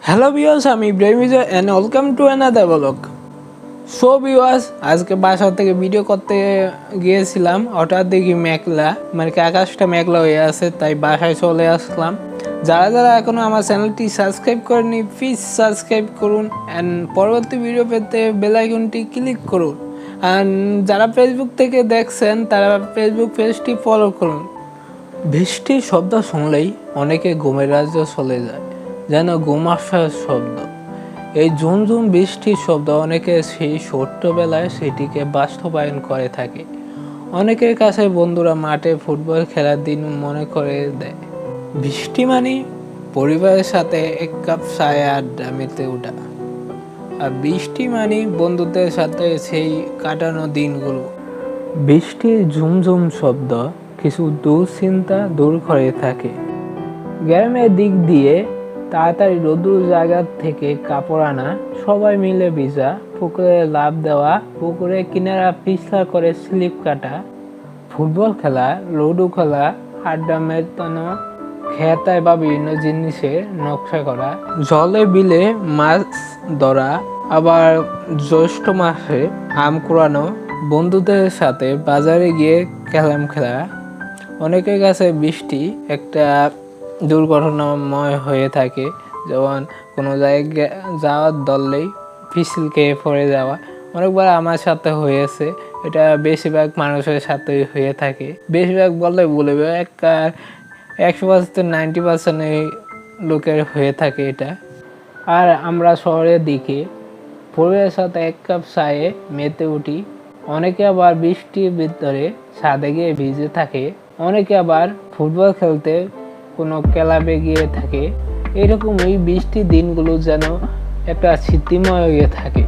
Hello viewers, আমি Ibrahim and welcome to another blog. So viewers, আজকে বাসা থেকে ভিডিও করতে গিয়েছিলাম, হঠাৎ দেখি মেঘলা, মানে কি আকাশটা মেঘলা হয়ে আছে, তাই বাসায় চলে আসলাম। যারা যারা এখনো আমার চ্যানেলটি সাবস্ক্রাইব করেনি প্লিজ সাবস্ক্রাইব করুন অ্যান্ড পরবর্তী ভিডিও পেতে বেল আইকনটি ক্লিক করুন। অ্যান্ড যারা ফেসবুক থেকে দেখছেন তারা ফেসবুক পেজটি ফলো করুন। বৃষ্টির শব্দ শুনলেই অনেকে ঘুমের রাজ্যে চলে যায়, যেন ঘুম আসার শব্দ। এই ঝুমঝুম বৃষ্টির শব্দ অনেকে সেই ছোট্টবেলায় সেটিকে বাস্তবায়ন করে থাকে। অনেকের কাছে বন্ধুরা মাঠে ফুটবল খেলার দিন মনে করে দেয়। বৃষ্টি মানে পরিবারের সাথে এক কাপ চায়ে আড্ডা মেতে ওঠা, আর বৃষ্টি মানে বন্ধুদের সাথে সেই কাটানো দিনগুলো। বৃষ্টির ঝুমঝুম শব্দ কিছু দুশ্চিন্তা দূর করে থাকে। গ্রামের দিক দিয়ে তাড়াতাড়ি রোদুর জায়গা থেকে কাপড় আনা, সবাই মিলে ভিজা, পুকুরে লাফ দেওয়া, পুকুরে কিনারা পিছলা করে স্লিপ কাটা, ফুটবল খেলা, লুডো খেলা, আড্ডা মেটানো, খেতায় বা বিভিন্ন জিনিসের নকশা করা, জলে বিলে মাছ ধরা, আবার জ্যৈষ্ঠ মাসে আম কুড়ানো, বন্ধুদের সাথে বাজারে গিয়ে ক্যারাম খেলা। অনেকের কাছে বৃষ্টি একটা দুর্ঘটনাময় হয়ে থাকে, যেমন কোনো জায়গায় যাওয়ার দললেই পিছল খেয়ে পড়ে যাওয়া। অনেকবার আমার সাথে হয়েছে, এটা বেশিরভাগ মানুষের সাথেই হয়ে থাকে। বেশিরভাগ বললে বলবে 100% 90% লোকের হয়ে থাকে এটা। আর আমরা শহরের দিকে পরিবারের সাথে এক কাপ চায়ে মেতে উঠি। অনেকে আবার বৃষ্টির ভিতরে ছাদে গিয়ে ভিজে থাকে, অনেকে আবার ফুটবল খেলতে কোনো ক্লাবে গিয়ে থাকে। এরকম এই বৃষ্টির দিনগুলো যেন একটা স্মৃতিময় হয়ে থাকে,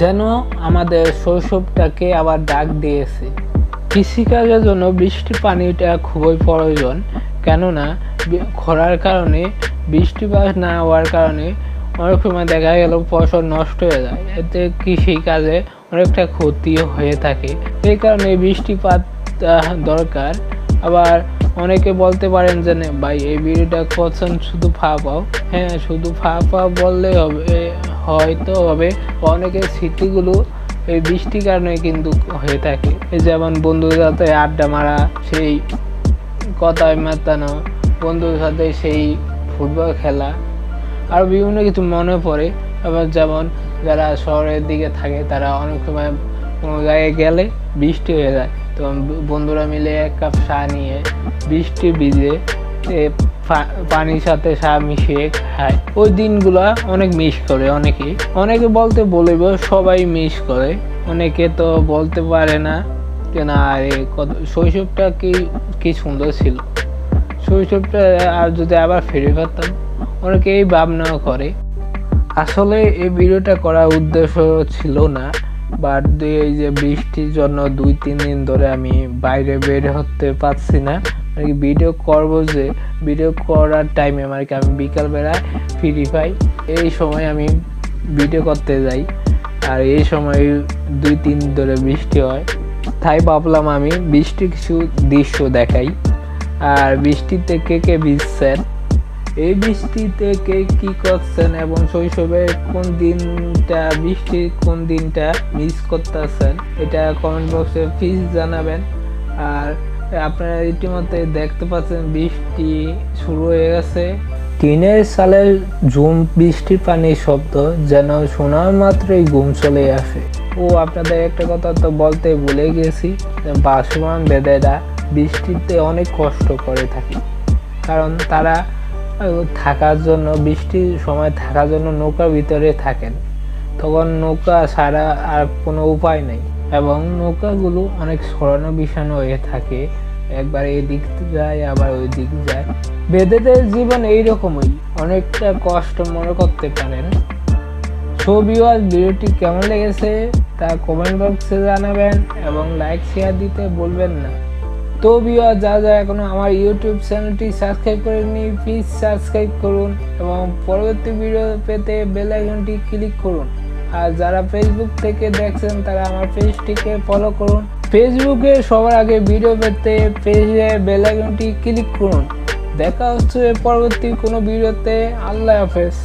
যেন আমাদের শৈশবটাকে আবার ডাক দিয়েছে। কৃষিকাজের জন্য বৃষ্টির পানিটা খুবই প্রয়োজন, কেননা খরার কারণে বৃষ্টিপাত না হওয়ার কারণে অনেক সময় দেখা গেল ফসল নষ্ট হয়ে যায়, এতে কৃষিকাজে অনেকটা ক্ষতিও হয়ে থাকে। এই কারণে বৃষ্টিপাত দরকার। আবার অনেকে বলতে পারেন যে ভাই এই ভিডিওটা করছেন শুধু ফাও। হ্যাঁ, শুধু ফাও বললে হবে, হয়তো হবে। অনেকের স্মৃতিগুলো এই বৃষ্টির কারণে কিন্তু হয়ে থাকে, যেমন বন্ধুদের সাথে আড্ডা মারা, সেই কথায় মেতানো, বন্ধুদের সাথে সেই ফুটবল খেলা, আর বিভিন্ন কিছু মনে পড়ে। আবার যেমন যারা শহরের দিকে থাকে তারা অনেক সময় কোনো জায়গায় গেলে বৃষ্টি হয়ে যায়, তো বন্ধুরা মিলে এক কাপ চা নিয়ে বৃষ্টি ভিজে পানির সাথে চা মিশিয়ে খায়। ওই দিনগুলা অনেক মিস করে অনেকে বলতে বলব সবাই মিস করে, অনেকে তো বলতে পারে না যে না কত শৈশবটা কি সুন্দর ছিল, শৈশবটা আর যদি আবার ফিরে পেতাম, অনেকে এই ভাবনাও করে। আসলে এই ভিডিওটা করার উদ্দেশ্য ছিল না, বাট এই যে বৃষ্টির জন্য 2-3 দিন ধরে আমি বাইরে বের হতে পারছি না। ভিডিও করব, যে ভিডিও করার টাইমে আমি বিকালবেলায় ফ্রি পাই, এই সময় আমি ভিডিও করতে যাই, আর এই সময় 2-3 দিন ধরে বৃষ্টি হয়, তাই ভাবলাম আমি বৃষ্টির কিছু দৃশ্য দেখাই। আর বৃষ্টিতে কে ভিজছেন, এই বৃষ্টিতে কে কি করছেন, এবং শৈশবের কোন দিনটা মিস করতেছেন, এটা কমেন্ট বক্সে প্লিজ জানাবেন। আর আপনারা ইতিমধ্যে দেখতে পাচ্ছেন বৃষ্টি শুরু হয়ে গেছে। টিনের সালের ঝুম বৃষ্টির পানির শব্দ যেন শোনার মাত্রই ঘুম চলে আসে। ও আপনাদের একটা কথা তো বলতে ভুলে গেছি, ভাসমান বেদেরা বৃষ্টিতে অনেক কষ্ট করে থাকে, কারণ তারা থাকার জন্য বৃষ্টির সময় থাকার জন্য নৌকার ভিতরে থাকেন। তখন নৌকা ছাড়া আর কোনো উপায় নেই, এবং নৌকাগুলো অনেক সরানো বিছানো হয়ে থাকে, একবার এদিক যায় আবার ওই দিক যায়। বেদেদের জীবন এইরকমই, অনেকটা কষ্ট মনে করতে পারেন। সো ভিউয়ার্স, ভিডিওটি কেমন লেগেছে তা কমেন্ট বক্সে জানাবেন এবং লাইক শেয়ার দিতে বলবেন না। তো ভিউয়ার্স, যারা এখনো আমার ইউটিউব চ্যানেলটি সাবস্ক্রাইব করেননি প্লিজ সাবস্ক্রাইব করুন, এবং পরবর্তী ভিডিও পেতে বেল আইকনটি ক্লিক করুন। আর যারা ফেসবুক থেকে দেখছেন তারা আমার পেজটিকে ফলো করুন। ফেসবুকে সবার আগে ভিডিও পেতে পেজে বেল আইকনটি ক্লিক করুন। দেখা হচ্ছে পরবর্তী কোনো ভিডিওতে। আল্লাহ হাফেজ।